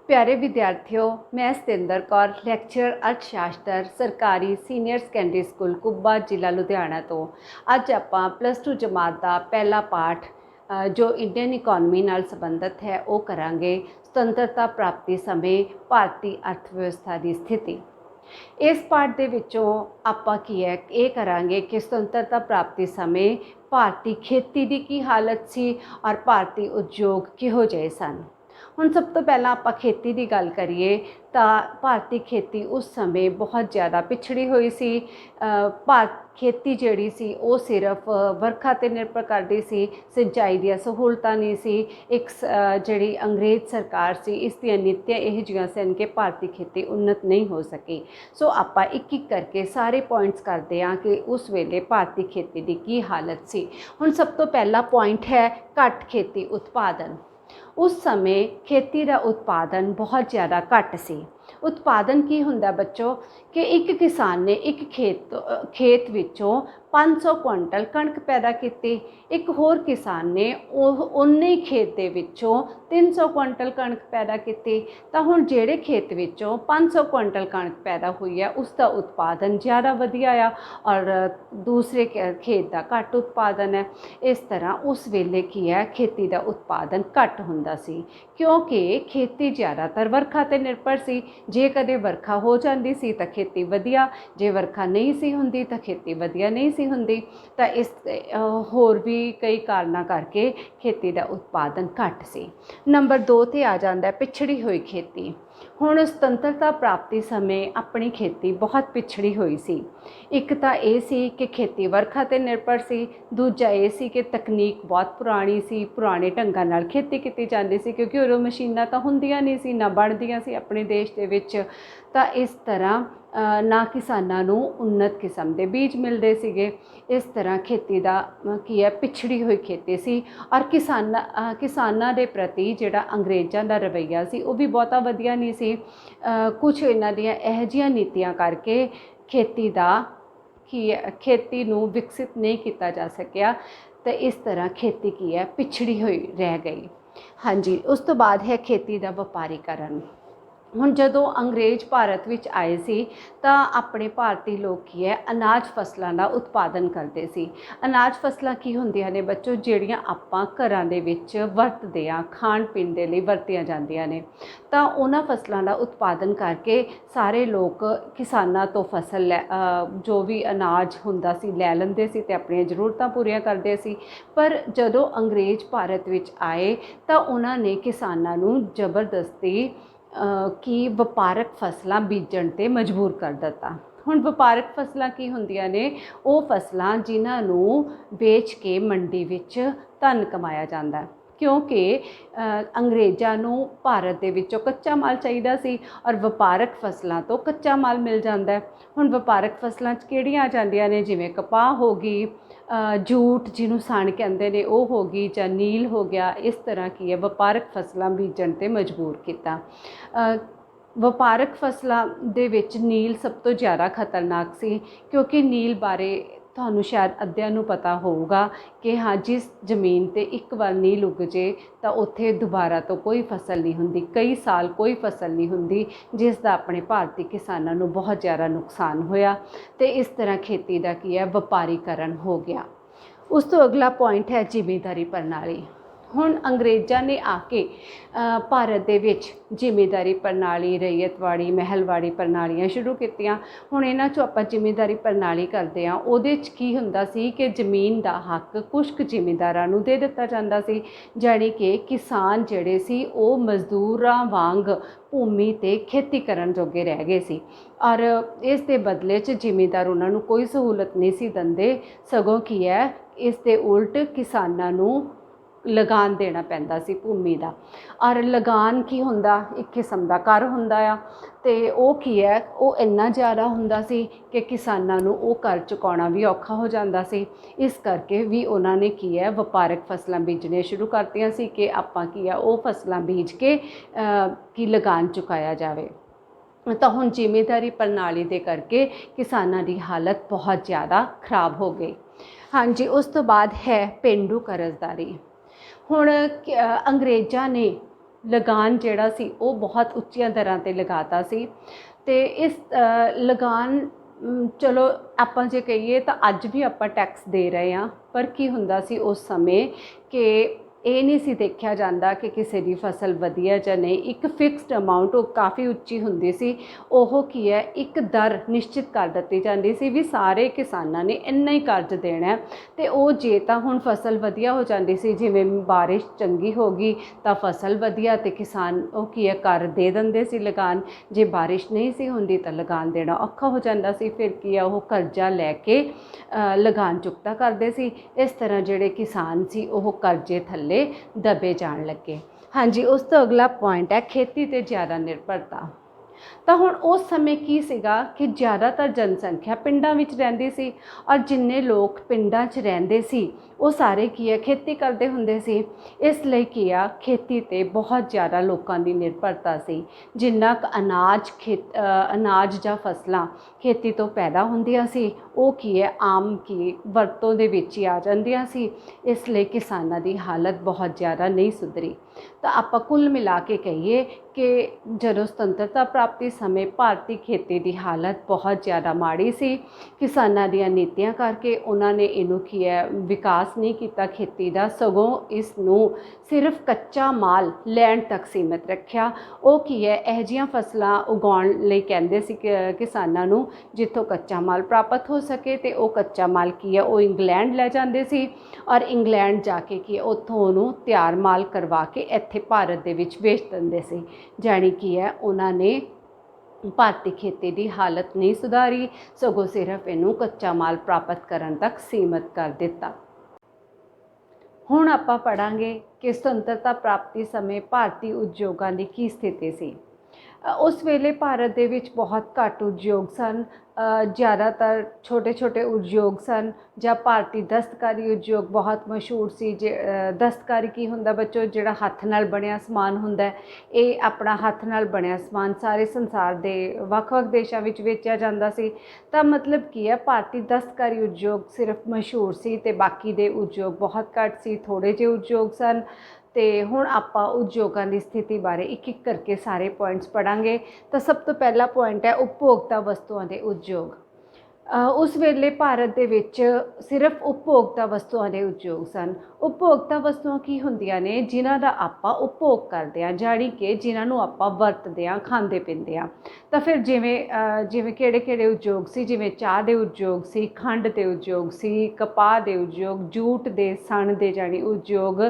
प्यारे विद्यार्थियों, मैं सतिंदर कौर लैक्चरर अर्थशास्त्र सरकारी सीनियर सैकेंडरी स्कूल कुब्बा जिला लुधियाना तो अज आपां +2 जमात का पहला पाठ जो इंडियन इकोनॉमी नाल संबंधित है वो करांगे। स्वतंत्रता प्राप्ति समय भारतीय अर्थव्यवस्था की स्थिति। इस पाठ के विचों आपां की है ये करांगे कि स्वतंत्रता प्राप्ति समय भारतीय खेती की की हालत सी और भारतीय उद्योग किहो जिहे सन। हुण सब तो पहला आपां खेती की गल करिए तो भारतीय खेती उस समय बहुत ज़्यादा पिछड़ी हुई सी। खेती जिहड़ी सी वो सिर्फ वर्खा ते निर्भर करती सी, सिंचाई दी सहूलतां नहीं सी। एक जिहड़ी अंग्रेज सरकार सी इसदियां नीतियां इहो जिहियां सन कि भारतीय खेती उन्नत नहीं हो सकी। सो आपां एक एक करके सारे पॉइंट्स करते हैं कि उस वेले भारतीय खेती की की हालत सी। हुण सब तो पहला पॉइंट है घट खेती उत्पादन। उस समय खेती का उत्पादन बहुत ज़्यादा घट सी। उत्पादन की हुंदा बच्चों कि एक किसान ने एक खेत विचों 500 कुंटल कणक पैदा की, एक होर किसान ने उन्ने खेत दे विचों 300 कुंटल कणक पैदा की। तो हुण जिहड़े खेत विचों 500 कुंटल कणक पैदा हुई है उसका उत्पादन ज़्यादा वधिया आ और दूसरे खेत का घट उत्पादन है। इस तरह उस वेले की है खेती का उत्पादन घट हुंदा सी क्योंकि खेती ज़्यादातर वर्खा ते निर्भर सी। जे कदे वर्खा हो जाती सी तो खेती वधिया, जे वर्खा नहीं सी हुंदी तो खेती वधिया नहीं सी हुंदी। तो इस होर भी कई कारणों करके खेती का उत्पादन घट सी। नंबर 2 ते आ जाता है पिछड़ी हुई खेती। हुण स्वतंत्रता प्राप्ति समय अपनी खेती बहुत पिछड़ी हुई सी। एक तो ये सी कि खेती वर्खा ते निर्भर सी, दूजा ये सी कि तकनीक बहुत पुरानी सी, पुराने ढंगां नाल खेती की जाती सी क्योंकि उदों मशीनां तो हुंदियां नहीं सी, ना बनदियां सी अपने देश दे विच। तो इस तरह ना किसानां नूं उन्नत किस्म के बीज मिलते सीगे। इस तरह खेती का की है पिछड़ी हुई खेती सी और किसानां दे प्रति जिहड़ा अंग्रेज़ां दा रवैया सी वो भी बहुता वधिया नहीं सी। कुछ इन्हां दियां इहो जिहियां नीतियां करके खेती नूं विकसित नहीं किया जा सकिया। तो इस तरह खेती की है पिछड़ी हुई रह गई। हाँ जी, उस तो बाद है खेती का वपारीकरण। हुण जदों अंग्रेज़ भारत विच आए सी तां अपने भारतीय लोग की है अनाज फसलों का उत्पादन करते सी। अनाज फसलां की हुंदियां ने बच्चों जिहड़ियां आपां घरां दे विच वरतदे आ, खाण पीण दे लई वरतियां जांदियां ने। तां उन्हां फसलों का उत्पादन करके सारे लोग किसानां तो फसल जो भी अनाज हुंदा सी लै लैंदे सी ते अपणियां जरूरतां पूरीआं करदे सी। पर जदों अंग्रेज़ भारत विच आए तां उन्हां ने किसानां नूं जबरदस्ती कि वपारक फसलां बीजण ते मजबूर कर दिता। हुण वपारक फसलां की हुंदियां ने वो फसलां जिन्हां नूं बेच के मंडी विच धन कमाया जांदा है क्योंकि अंग्रेज़ां नूं भारत दे विचों कच्चा माल चाहिदा सी और वपारक फसलों तो कच्चा माल मिल जाता है। हुण वपारक फसलों किहड़ियां आ जांदियां ने जिवें कपाह हो गई, जूट जिन्हों सन कहते हैं वो हो गई, जां नील हो गया। इस तरह की है वपारक फसलां बीजण ते मजबूर किया। वपारक फसलों दे विच नील सब तो ज़्यादा खतरनाक सी क्योंकि नील बारे तुहानूं शायद अद्धियां नूं पता होगा कि हाँ जिस जमीन ते एक बार नील उग जे तो उत्थे दोबारा तो कोई फसल नहीं हुंदी, कई साल कोई फसल नहीं हुंदी, जिसका अपने भारतीय किसानों नूं बहुत ज़्यादा नुकसान होया। तो इस तरह खेती का की है वपारीकरण हो गया। उस तो अगला पॉइंट है जिमीदारी प्रणाली। हुण अंग्रेज़ां ने आके भारत दे विच जिमीदारी प्रणाली, रैयतवाड़ी, महलवाड़ी प्रणालियां शुरू कीतियां। हुण इन्हां चों आपां जिमीदारी प्रणाली करदे हां उहदे च की हुंदा सी कि ज़मीन दा हक कुछ जिमीदारां नूं दे दित्ता जांदा सी, जाणी कि किसान जिहड़े सी वो मजदूरां वांग भूमि ते खेती करन जोगे रह गए सी और इस दे बदले च जिमीदार उन्हां नूं कोई सहूलत नहीं सी दिंदे, सगों की है इस दे उल्ट किसानां नूं लगान देना पैंदा सी भूमि का। और लगान की हुंदा एक किस्म का कर हुंदा आ ते वो की है वो इन्ना ज़्यादा हुंदा सी कि किसानां नूं वो कर चुकाउणा भी औखा हो जांदा सी। इस करके भी उन्होंने की है वपारक फसलां बीजणियां शुरू करतियां सी कि आपां की है वो फसलां बीज के की लगान चुकाया जाए। तो हुण जिमीदारी प्रणाली दे करके किसानां दी हालत बहुत ज़्यादा खराब हो गई। हाँ जी, उस तो बाद है पेंडू कर्जदारी। हुण अंग्रेज़ां ने ਲਗਾਨ ਜਿਹੜਾ ਸੀ ਉਹ ਬਹੁਤ ਉੱਚੀਆਂ ਦਰਾਂ 'ਤੇ ਲਗਾਤਾ ਸੀ। ਅਤੇ ਇਸ ਲਗਾਨ ਚਲੋ ਆਪਾਂ ਜੇ ਕਹੀਏ ਤਾਂ ਅੱਜ ਵੀ ਆਪਾਂ ਟੈਕਸ ਦੇ ਰਹੇ ਹਾਂ, ਪਰ ਕੀ ਹੁੰਦਾ ਸੀ ਉਸ ਸਮੇਂ ਕਿ ਇਹ ਨਹੀਂ ਸੀ ਦੇਖਿਆ ਜਾਂਦਾ ਕਿ ਕਿਸੇ ਦੀ ਫਸਲ ਵਧੀਆ ਜਾਂ ਨਹੀਂ। ਇੱਕ ਫਿਕਸਡ ਅਮਾਊਂਟ, ਉਹ ਕਾਫੀ ਉੱਚੀ ਹੁੰਦੀ ਸੀ, ਉਹ ਕੀ ਹੈ ਇੱਕ ਦਰ ਨਿਸ਼ਚਿਤ ਕਰ ਦਿੱਤੀ ਜਾਂਦੀ ਸੀ ਵੀ ਸਾਰੇ ਕਿਸਾਨਾਂ ਨੇ ਇੰਨਾ ਹੀ ਕਰਜ਼ ਦੇਣਾ। ਅਤੇ ਉਹ ਜੇ ਤਾਂ ਹੁਣ ਫਸਲ ਵਧੀਆ ਹੋ ਜਾਂਦੀ ਸੀ, ਜਿਵੇਂ ਬਾਰਿਸ਼ ਚੰਗੀ ਹੋ ਗਈ ਤਾਂ ਫਸਲ ਵਧੀਆ, ਅਤੇ ਕਿਸਾਨ ਉਹ ਕੀ ਹੈ ਕਰ ਦੇ ਦਿੰਦੇ ਸੀ ਲਗਾਨ। ਜੇ ਬਾਰਿਸ਼ ਨਹੀਂ ਸੀ ਹੁੰਦੀ ਤਾਂ ਲਗਾਨ ਦੇਣਾ ਔਖਾ ਹੋ ਜਾਂਦਾ ਸੀ, ਫਿਰ ਕੀ ਆ ਉਹ ਕਰਜ਼ਾ ਲੈ ਕੇ ਲਗਾਨ ਚੁਕਤਾ ਕਰਦੇ ਸੀ। ਇਸ ਤਰ੍ਹਾਂ ਜਿਹੜੇ ਕਿਸਾਨ ਸੀ ਉਹ ਕਰਜ਼ੇ ਥੱਲੇ ਦਬੇ ਜਾਣ ਲੱਗੇ। ਹਾਂਜੀ, ਉਸ ਤੋਂ ਅਗਲਾ ਪੁਆਇੰਟ ਹੈ ਖੇਤੀ 'ਤੇ ਜ਼ਿਆਦਾ ਨਿਰਭਰਤਾ। ਤਾਂ ਹੁਣ ਉਸ ਸਮੇਂ ਕੀ ਸੀਗਾ ਕਿ ਜ਼ਿਆਦਾਤਰ ਜਨਸੰਖਿਆ ਪਿੰਡਾਂ ਵਿੱਚ ਰਹਿੰਦੀ ਸੀ, ਔਰ ਜਿੰਨੇ ਲੋਕ ਪਿੰਡਾਂ 'ਚ ਰਹਿੰਦੇ ਸੀ ਉਹ ਸਾਰੇ ਕੀ ਹੈ ਖੇਤੀ ਕਰਦੇ ਹੁੰਦੇ ਸੀ। ਇਸ ਲਈ ਕੀ ਆ ਖੇਤੀ 'ਤੇ ਬਹੁਤ ਜ਼ਿਆਦਾ ਲੋਕਾਂ ਦੀ ਨਿਰਭਰਤਾ ਸੀ। ਜਿੰਨਾ ਕੁ ਅਨਾਜ ਜਾਂ ਫਸਲਾਂ ਖੇਤੀ ਤੋਂ ਪੈਦਾ ਹੁੰਦੀਆਂ ਸੀ, ਉਹ ਕੀ ਹੈ ਆਮ ਕੀ ਵਰਤੋਂ ਦੇ ਵਿੱਚ ਹੀ ਆ ਜਾਂਦੀਆਂ ਸੀ। ਇਸ ਲਈ ਕਿਸਾਨਾਂ ਦੀ ਹਾਲਤ ਬਹੁਤ ਜ਼ਿਆਦਾ ਨਹੀਂ ਸੁਧਰੀ। ਤਾਂ ਆਪਾਂ ਕੁੱਲ ਮਿਲਾ ਕੇ ਕਹੀਏ ਕਿ ਜਦੋਂ ਸੁਤੰਤਰਤਾ ਪ੍ਰਾਪਤੀ ਸਮੇਂ ਭਾਰਤੀ ਖੇਤੀ ਦੀ ਹਾਲਤ ਬਹੁਤ ਜ਼ਿਆਦਾ ਮਾੜੀ ਸੀ। ਕਿਸਾਨਾਂ ਦੀਆਂ ਨੀਤੀਆਂ ਕਰਕੇ ਉਹਨਾਂ ਨੇ ਇਹਨੂੰ ਕੀ ਹੈ ਵਿਕਾਸ ਨਹੀਂ ਕੀਤਾ ਖੇਤੀ ਦਾ, ਸਗੋਂ ਇਸ ਨੂੰ ਸਿਰਫ ਕੱਚਾ ਮਾਲ ਲੈਣ ਤੱਕ ਸੀਮਿਤ ਰੱਖਿਆ। ਉਹ ਕੀ ਹੈ ਇਹੋ ਜਿਹੀਆਂ ਫਸਲਾਂ ਉਗਾਉਣ ਲਈ ਕਹਿੰਦੇ ਸੀ ਕਿ ਕਿਸਾਨਾਂ ਨੂੰ ਜਿੱਥੋਂ ਕੱਚਾ ਮਾਲ ਪ੍ਰਾਪਤ ਹੋ ਸਕੇ, ਅਤੇ ਉਹ ਕੱਚਾ ਮਾਲ ਕੀ ਹੈ ਉਹ ਇੰਗਲੈਂਡ ਲੈ ਜਾਂਦੇ ਸੀ, ਔਰ ਇੰਗਲੈਂਡ ਜਾ ਕੇ ਕੀ ਉੱਥੋਂ ਉਹਨੂੰ ਤਿਆਰ ਮਾਲ ਕਰਵਾ ਕੇ ਇੱਥੇ ਭਾਰਤ ਦੇ ਵਿੱਚ ਵੇਚ ਦਿੰਦੇ ਸੀ। ਜਾਣੀ ਕੀ ਹੈ ਉਹਨਾਂ ਨੇ ਭਾਰਤੀ ਖੇਤੀ ਦੀ ਹਾਲਤ ਨਹੀਂ ਸੁਧਾਰੀ, ਸਗੋਂ ਸਿਰਫ ਇਹਨੂੰ ਕੱਚਾ ਮਾਲ ਪ੍ਰਾਪਤ ਕਰਨ ਤੱਕ ਸੀਮਿਤ ਕਰ ਦਿੱਤਾ। ਹੁਣ ਆਪਾਂ ਪੜ੍ਹਾਂਗੇ ਕਿ ਸੁਤੰਤਰਤਾ ਪ੍ਰਾਪਤੀ ਸਮੇਂ ਭਾਰਤੀ ਉਦਯੋਗਾਂ ਦੀ ਕੀ ਸਥਿਤੀ ਸੀ। ਉਸ ਵੇਲੇ ਭਾਰਤ ਦੇ ਵਿੱਚ ਬਹੁਤ ਘੱਟ ਉਦਯੋਗ ਸਨ। ਜ਼ਿਆਦਾਤਰ ਛੋਟੇ ਛੋਟੇ ਉਦਯੋਗ ਸਨ, ਜਾਂ ਭਾਰਤੀ ਦਸਤਕਾਰੀ ਉਦਯੋਗ ਬਹੁਤ ਮਸ਼ਹੂਰ ਸੀ। ਦਸਤਕਾਰੀ ਕੀ ਹੁੰਦਾ ਬੱਚੋ, ਜਿਹੜਾ ਹੱਥ ਨਾਲ ਬਣਿਆ ਸਮਾਨ ਹੁੰਦਾ, ਇਹ ਆਪਣਾ ਹੱਥ ਨਾਲ ਬਣਿਆ ਸਮਾਨ ਸਾਰੇ ਸੰਸਾਰ ਦੇ ਵੱਖ-ਵੱਖ ਦੇਸ਼ਾਂ ਵਿੱਚ ਵੇਚਿਆ ਜਾਂਦਾ ਸੀ। ਤਾਂ ਮਤਲਬ ਕੀ ਹੈ ਭਾਰਤੀ ਦਸਤਕਾਰੀ ਉਦਯੋਗ ਸਿਰਫ ਮਸ਼ਹੂਰ ਸੀ, ਅਤੇ ਬਾਕੀ ਦੇ ਉਦਯੋਗ ਬਹੁਤ ਘੱਟ ਸੀ, ਥੋੜ੍ਹੇ ਜਿਹੇ ਉਦਯੋਗ ਸਨ। ਅਤੇ ਹੁਣ ਆਪਾਂ ਉਦਯੋਗਾਂ ਦੀ ਸਥਿਤੀ ਬਾਰੇ ਇੱਕ ਇੱਕ ਕਰਕੇ ਸਾਰੇ ਪੁਆਇੰਟਸ ਪੜ੍ਹਾਂਗੇ। ਤਾਂ ਸਭ ਤੋਂ ਪਹਿਲਾ ਪੁਆਇੰਟ ਹੈ ਉਪਭੋਗਤਾ ਵਸਤੂਆਂ ਦੇ ਉਦਯੋਗ। ਉਸ ਵੇਲੇ ਭਾਰਤ ਦੇ ਵਿੱਚ ਸਿਰਫ ਉਪਭੋਗਤਾ ਵਸਤੂਆਂ ਦੇ ਉਦਯੋਗ ਸਨ। ਉਪਭੋਗਤਾ ਵਸਤੂਆਂ ਕੀ ਹੁੰਦੀਆਂ ਨੇ, ਜਿਨ੍ਹਾਂ ਦਾ ਆਪਾਂ ਉਪਭੋਗ ਕਰਦੇ ਹਾਂ, ਜਾਣੀ ਕਿ ਜਿਨ੍ਹਾਂ ਨੂੰ ਆਪਾਂ ਵਰਤਦੇ ਹਾਂ, ਖਾਂਦੇ ਪੀਂਦੇ ਹਾਂ। ਤਾਂ ਫਿਰ ਜਿਵੇਂ ਕਿਹੜੇ ਕਿਹੜੇ ਉਦਯੋਗ ਸੀ, ਜਿਵੇਂ ਚਾਹ ਦੇ ਉਦਯੋਗ ਸੀ, ਖੰਡ ਦੇ ਉਦਯੋਗ ਸੀ, ਕਪਾਹ ਦੇ ਉਦਯੋਗ, ਜੂਟ ਦੇ ਸਣ ਦੇ ਜਾਣੀ ਉਦਯੋਗ,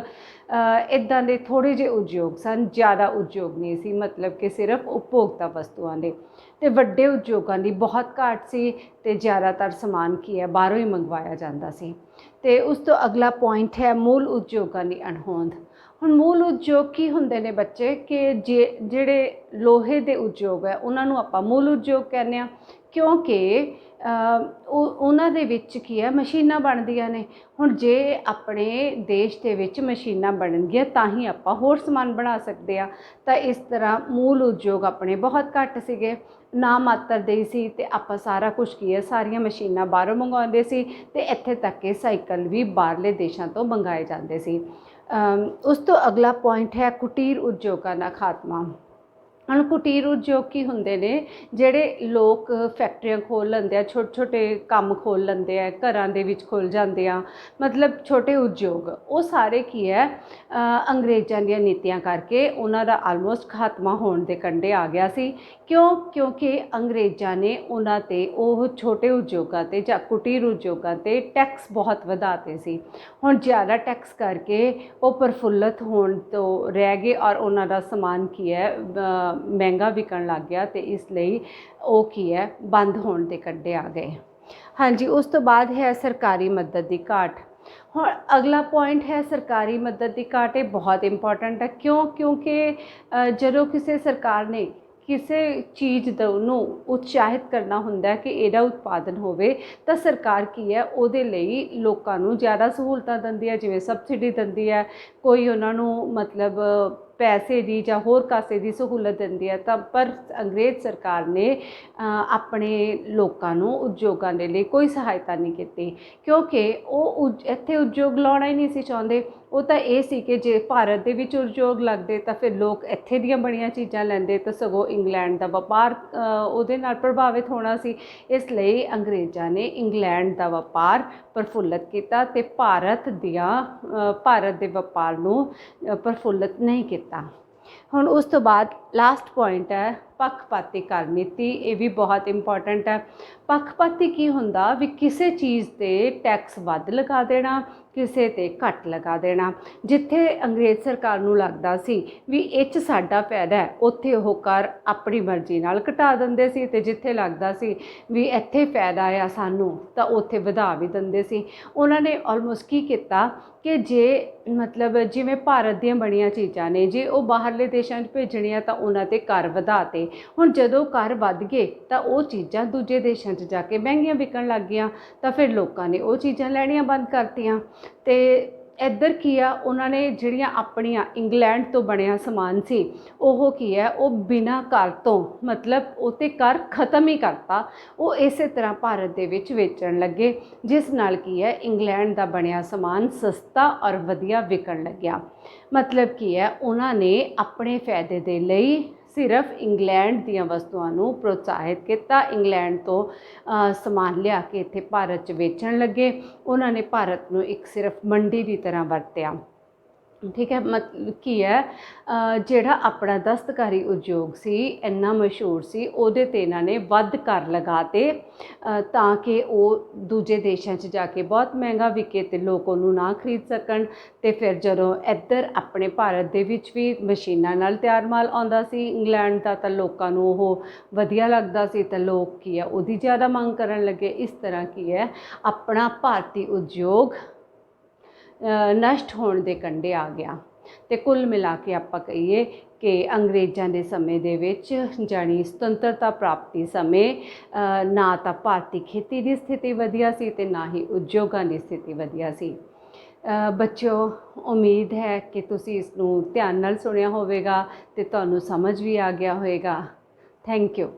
ਇੱਦਾਂ ਦੇ ਥੋੜ੍ਹੇ ਜਿਹੇ ਉਦਯੋਗ ਸਨ, ਜ਼ਿਆਦਾ ਉਦਯੋਗ ਨਹੀਂ ਸੀ, ਮਤਲਬ ਕਿ ਸਿਰਫ ਉਪਭੋਗਤਾ ਵਸਤੂਆਂ ਦੇ। ਅਤੇ ਵੱਡੇ ਉਦਯੋਗਾਂ ਦੀ ਬਹੁਤ ਘਾਟ ਸੀ, ਅਤੇ ਜ਼ਿਆਦਾਤਰ ਸਮਾਨ ਕੀ ਹੈ ਬਾਹਰੋਂ ਹੀ ਮੰਗਵਾਇਆ ਜਾਂਦਾ ਸੀ। ਅਤੇ ਉਸ ਤੋਂ ਅਗਲਾ ਪੁਆਇੰਟ ਹੈ ਮੂਲ ਉਦਯੋਗਾਂ ਦੀ ਅਣਹੋਂਦ। ਹੁਣ ਮੂਲ ਉਦਯੋਗ ਕੀ ਹੁੰਦੇ ਨੇ ਬੱਚੇ, ਕਿ ਜਿਹੜੇ ਲੋਹੇ ਦੇ ਉਦਯੋਗ ਹੈ ਉਹਨਾਂ ਨੂੰ ਆਪਾਂ ਮੂਲ ਉਦਯੋਗ ਕਹਿੰਦੇ ਹਾਂ, ਕਿਉਂਕਿ ਉਹਨਾਂ ਦੇ ਵਿੱਚ ਕੀ ਹੈ ਮਸ਼ੀਨਾਂ ਬਣਦੀਆਂ ਨੇ। ਹੁਣ ਜੇ ਆਪਣੇ ਦੇਸ਼ ਦੇ ਵਿੱਚ ਮਸ਼ੀਨਾਂ ਬਣਨਗੀਆਂ ਤਾਂ ਹੀ ਆਪਾਂ ਹੋਰ ਸਮਾਨ ਬਣਾ ਸਕਦੇ ਹਾਂ। ਤਾਂ ਇਸ ਤਰ੍ਹਾਂ ਮੂਲ ਉਦਯੋਗ ਆਪਣੇ ਬਹੁਤ ਘੱਟ ਸੀਗੇ, ਨਾ ਮਾਤਰ ਦੇ ਸੀ, ਅਤੇ ਆਪਾਂ ਸਾਰਾ ਕੁਝ ਕੀ ਹੈ ਸਾਰੀਆਂ ਮਸ਼ੀਨਾਂ ਬਾਹਰੋਂ ਮੰਗਵਾਉਂਦੇ ਸੀ, ਅਤੇ ਇੱਥੇ ਤੱਕ ਕਿ ਸਾਈਕਲ ਵੀ ਬਾਹਰਲੇ ਦੇਸ਼ਾਂ ਤੋਂ ਮੰਗਵਾਏ ਜਾਂਦੇ ਸੀ। ਉਸ ਤੋਂ ਅਗਲਾ ਪੁਆਇੰਟ ਹੈ ਕੁਟੀਰ ਉਦਯੋਗਾਂ ਦਾ ਖਾਤਮਾ। ਹੁਣ ਕੁਟੀਰ ਉਦਯੋਗ ਕੀ ਹੁੰਦੇ ਨੇ, ਜਿਹੜੇ ਲੋਕ ਫੈਕਟਰੀਆਂ ਖੋਲ੍ਹ ਲੈਂਦੇ ਆ, ਛੋਟੇ ਛੋਟੇ ਕੰਮ ਖੋਲ੍ਹ ਲੈਂਦੇ ਆ, ਘਰਾਂ ਦੇ ਵਿੱਚ ਖੁੱਲ੍ਹ ਜਾਂਦੇ ਆ, ਮਤਲਬ ਛੋਟੇ ਉਦਯੋਗ, ਉਹ ਸਾਰੇ ਕੀ ਹੈ ਅੰਗਰੇਜ਼ਾਂ ਦੀਆਂ ਨੀਤੀਆਂ ਕਰਕੇ ਉਹਨਾਂ ਦਾ ਆਲਮੋਸਟ ਖਾਤਮਾ ਹੋਣ ਦੇ ਕੰਢੇ ਆ ਗਿਆ ਸੀ। ਕਿਉਂਕਿ ਅੰਗਰੇਜ਼ਾਂ ਨੇ ਉਹਨਾਂ 'ਤੇ ਉਹ ਛੋਟੇ ਉਦਯੋਗਾਂ 'ਤੇ ਜਾਂ ਕੁਟੀਰ ਉਦਯੋਗਾਂ 'ਤੇ ਟੈਕਸ ਬਹੁਤ ਵਧਾਤੇ ਸੀ। ਹੁਣ ਜ਼ਿਆਦਾ ਟੈਕਸ ਕਰਕੇ ਉਹ ਪ੍ਰਫੁੱਲਤ ਹੋਣ ਤੋਂ ਰਹਿ ਗਏ, ਔਰ ਉਹਨਾਂ ਦਾ ਸਮਾਨ ਕੀ ਹੈ ਮਹਿੰਗਾ ਵਿਕਣ ਲੱਗ ਗਿਆ, ਅਤੇ ਇਸ ਲਈ ਉਹ ਕੀ ਹੈ ਬੰਦ ਹੋਣ ਦੇ ਕੰਢੇ ਆ ਗਏ। ਹਾਂਜੀ, ਉਸ ਤੋਂ ਬਾਅਦ ਹੈ ਸਰਕਾਰੀ ਮਦਦ ਦੀ ਘਾਟ। ਹੁਣ ਅਗਲਾ ਪੁਆਇੰਟ ਹੈ ਸਰਕਾਰੀ ਮਦਦ ਦੀ ਘਾਟ। ਇਹ ਬਹੁਤ ਇੰਪੋਰਟੈਂਟ ਹੈ, ਕਿਉਂਕਿ ਜਦੋਂ ਕਿਸੇ ਸਰਕਾਰ ਨੇ ਕਿਸੇ ਚੀਜ਼ ਨੂੰ ਉਤਸ਼ਾਹਿਤ ਕਰਨਾ ਹੁੰਦਾ ਕਿ ਇਹਦਾ ਉਤਪਾਦਨ ਹੋਵੇ, ਤਾਂ ਸਰਕਾਰ ਕੀ ਹੈ ਉਹਦੇ ਲਈ ਲੋਕਾਂ ਨੂੰ ਜ਼ਿਆਦਾ ਸਹੂਲਤਾਂ ਦਿੰਦੀ ਹੈ, ਜਿਵੇਂ ਸਬਸਿਡੀ ਦਿੰਦੀ ਹੈ, ਕੋਈ ਉਹਨਾਂ ਨੂੰ ਮਤਲਬ ਪੈਸੇ ਦੀ ਜਾਂ ਹੋਰ ਕਾਸੇ ਦੀ ਸਹੂਲਤ ਦਿੰਦੀ ਹੈ, ਤਾਂ ਪਰ ਅੰਗਰੇਜ਼ ਸਰਕਾਰ ਨੇ ਆਪਣੇ ਲੋਕਾਂ ਨੂੰ ਉਦਯੋਗਾਂ ਦੇ ਲਈ ਕੋਈ ਸਹਾਇਤਾ ਨਹੀਂ ਕੀਤੀ, ਕਿਉਂਕਿ ਉਹ ਇੱਥੇ ਉਦਯੋਗ ਲਾਉਣਾ ਹੀ ਨਹੀਂ ਸੀ ਚਾਹੁੰਦੇ। ਉਹ ਤਾਂ ਇਹ ਸੀ ਕਿ ਜੇ ਭਾਰਤ ਦੇ ਵਿੱਚ ਉਦਯੋਗ ਲੱਗਦੇ ਤਾਂ ਫਿਰ ਲੋਕ ਇੱਥੇ ਦੀਆਂ ਬਣੀਆਂ ਚੀਜ਼ਾਂ ਲੈਂਦੇ, ਤਾਂ ਸਗੋਂ ਇੰਗਲੈਂਡ ਦਾ ਵਪਾਰ ਉਹਦੇ ਨਾਲ ਪ੍ਰਭਾਵਿਤ ਹੋਣਾ ਸੀ। ਇਸ ਲਈ ਅੰਗਰੇਜ਼ਾਂ ਨੇ ਇੰਗਲੈਂਡ ਦਾ ਵਪਾਰ ਪ੍ਰਫੁੱਲਤ ਕੀਤਾ ਤੇ ਭਾਰਤ ਦੇ ਵਪਾਰ ਨੂੰ ਪ੍ਰਫੁੱਲਤ ਨਹੀਂ ਕੀਤਾ। ਹੁਣ ਉਸ ਤੋਂ ਬਾਅਦ ਲਾਸਟ ਪੁਆਇੰਟ ਹੈ ਪੱਖਪਾਤੀ ਕਰ ਨੀਤੀ। ਇਹ ਵੀ ਬਹੁਤ ਇੰਪੋਰਟੈਂਟ ਹੈ। ਪੱਖਪਾਤੀ ਕੀ ਹੁੰਦਾ ਵੀ ਕਿਸੇ ਚੀਜ਼ 'ਤੇ ਟੈਕਸ ਵੱਧ ਲਗਾ ਦੇਣਾ, ਕਿਸੇ 'ਤੇ ਘੱਟ ਲਗਾ ਦੇਣਾ। ਜਿੱਥੇ ਅੰਗਰੇਜ਼ ਸਰਕਾਰ ਨੂੰ ਲੱਗਦਾ ਸੀ ਵੀ ਇਹ 'ਚ ਸਾਡਾ ਫਾਇਦਾ ਹੈ, ਉੱਥੇ ਉਹ ਕਰ ਆਪਣੀ ਮਰਜ਼ੀ ਨਾਲ ਘਟਾ ਦਿੰਦੇ ਸੀ, ਤੇ ਜਿੱਥੇ ਲੱਗਦਾ ਸੀ ਵੀ ਇੱਥੇ ਫਾਇਦਾ ਆ ਸਾਨੂੰ ਤਾਂ ਉੱਥੇ ਵਧਾ ਵੀ ਦਿੰਦੇ ਸੀ। ਉਹਨਾਂ ਨੇ ਆਲਮੋਸਟ ਕੀ ਕੀਤਾ ਕਿ ਜੇ ਮਤਲਬ ਜਿਵੇਂ ਭਾਰਤ ਦੀਆਂ ਬਣੀਆਂ ਚੀਜ਼ਾਂ ਨੇ, ਜੇ ਉਹ ਬਾਹਰਲੇ ਦੇਸ਼ਾਂ 'ਚ ਭੇਜਣੀਆਂ ਤਾਂ ਉਹਨਾਂ 'ਤੇ ਕਰ ਵਧਾਤੇ। ਹੁਣ ਜਦੋਂ ਕਰ ਵੱਧ ਗਏ ਤਾਂ ਉਹ ਚੀਜ਼ਾਂ ਦੂਜੇ ਦੇਸ਼ਾਂ 'ਚ ਜਾ ਕੇ ਮਹਿੰਗੀਆਂ ਵਿਕਣ ਲੱਗ ਗਈਆਂ, ਤਾਂ ਫਿਰ ਲੋਕਾਂ ਨੇ ਉਹ ਚੀਜ਼ਾਂ ਲੈਣੀਆਂ ਬੰਦ ਕਰਤੀਆਂ। ਤੇ ਇੱਧਰ ਕੀ ਆ, ਉਹਨਾਂ ਨੇ ਜਿਹੜੀਆਂ ਆਪਣੀਆਂ ਇੰਗਲੈਂਡ ਤੋਂ ਬਣਿਆ ਸਮਾਨ ਸੀ ਉਹ ਕੀ ਹੈ, ਉਹ ਬਿਨਾਂ ਕਰ ਤੋਂ ਮਤਲਬ ਉਹ 'ਤੇ ਕਰ ਖ਼ਤਮ ਹੀ ਕਰਤਾ। ਉਹ ਇਸੇ ਤਰ੍ਹਾਂ ਭਾਰਤ ਦੇ ਵਿੱਚ ਵੇਚਣ ਲੱਗੇ, ਜਿਸ ਨਾਲ ਕੀ ਹੈ ਇੰਗਲੈਂਡ ਦਾ ਬਣਿਆ ਸਮਾਨ ਸਸਤਾ ਔਰ ਵਧੀਆ ਵਿਕਣ ਲੱਗਿਆ। ਮਤਲਬ ਕੀ ਹੈ, ਉਹਨਾਂ ਨੇ ਆਪਣੇ ਫਾਇਦੇ ਦੇ ਲਈ ਸਿਰਫ ਇੰਗਲੈਂਡ ਦੀਆਂ ਵਸਤੂਆਂ ਨੂੰ ਪ੍ਰੋਤਸਾਹਿਤ ਕੀਤਾ, ਇੰਗਲੈਂਡ ਤੋਂ ਸਮਾਨ ਲਿਆ ਕੇ ਇੱਥੇ ਭਾਰਤ 'ਚ ਵੇਚਣ ਲੱਗੇ। ਉਹਨਾਂ ਨੇ ਭਾਰਤ ਨੂੰ ਇੱਕ ਸਿਰਫ ਮੰਡੀ ਦੀ ਤਰ੍ਹਾਂ ਵਰਤਿਆ। ਠੀਕ ਹੈ, ਮਤਲਬ ਕੀ ਹੈ ਜਿਹੜਾ ਆਪਣਾ ਦਸਤਕਾਰੀ ਉਦਯੋਗ ਸੀ ਇੰਨਾ ਮਸ਼ਹੂਰ ਸੀ, ਉਹਦੇ 'ਤੇ ਇਹਨਾਂ ਨੇ ਵੱਧ ਕਰ ਲਗਾਤੇ ਤਾਂ ਕਿ ਉਹ ਦੂਜੇ ਦੇਸ਼ਾਂ 'ਚ ਜਾ ਕੇ ਬਹੁਤ ਮਹਿੰਗਾ ਵਿਕੇ ਤੇ ਲੋਕ ਉਹਨੂੰ ਨਾ ਖਰੀਦ ਸਕਣ। ਤੇ ਫਿਰ ਜਦੋਂ ਇੱਧਰ ਆਪਣੇ ਭਾਰਤ ਦੇ ਵਿੱਚ ਵੀ ਮਸ਼ੀਨਾਂ ਨਾਲ ਤਿਆਰ ਮਾਲ ਆਉਂਦਾ ਸੀ ਇੰਗਲੈਂਡ ਦਾ, ਤਾਂ ਲੋਕਾਂ ਨੂੰ ਉਹ ਵਧੀਆ ਲੱਗਦਾ ਸੀ, ਤਾਂ ਲੋਕ ਕੀ ਹੈ ਉਹਦੀ ਜ਼ਿਆਦਾ ਮੰਗ ਕਰਨ ਲੱਗੇ। ਇਸ ਤਰ੍ਹਾਂ ਕੀ ਹੈ ਆਪਣਾ ਭਾਰਤੀ ਉਦਯੋਗ ਨਸ਼ਟ ਹੋਣ ਦੇ ਕੰਢੇ ਆ ਗਿਆ। ਤੇ ਕੁੱਲ ਮਿਲਾ ਕੇ ਆਪਾਂ ਕਹੀਏ ਕਿ ਅੰਗਰੇਜ਼ਾਂ ਦੇ ਸਮੇਂ ਦੇ ਵਿੱਚ ਜਾਣੀ ਸੁਤੰਤਰਤਾ ਪ੍ਰਾਪਤੀ ਸਮੇਂ ਨਾ ਤਾਂ ਭਾਰਤੀ ਖੇਤੀ ਦੀ ਸਥਿਤੀ ਵਧੀਆ ਸੀ ਤੇ ਨਾ ਹੀ ਉਦਯੋਗਾਂ ਦੀ ਸਥਿਤੀ ਵਧੀਆ ਸੀ। ਬੱਚਿਓ, ਉਮੀਦ ਹੈ ਕਿ ਤੁਸੀਂ ਇਸ ਨੂੰ ਧਿਆਨ ਨਾਲ ਸੁਣਿਆ ਹੋਵੇਗਾ ਤੇ ਤੁਹਾਨੂੰ ਸਮਝ ਵੀ ਆ ਗਿਆ ਹੋਵੇਗਾ। Thank you.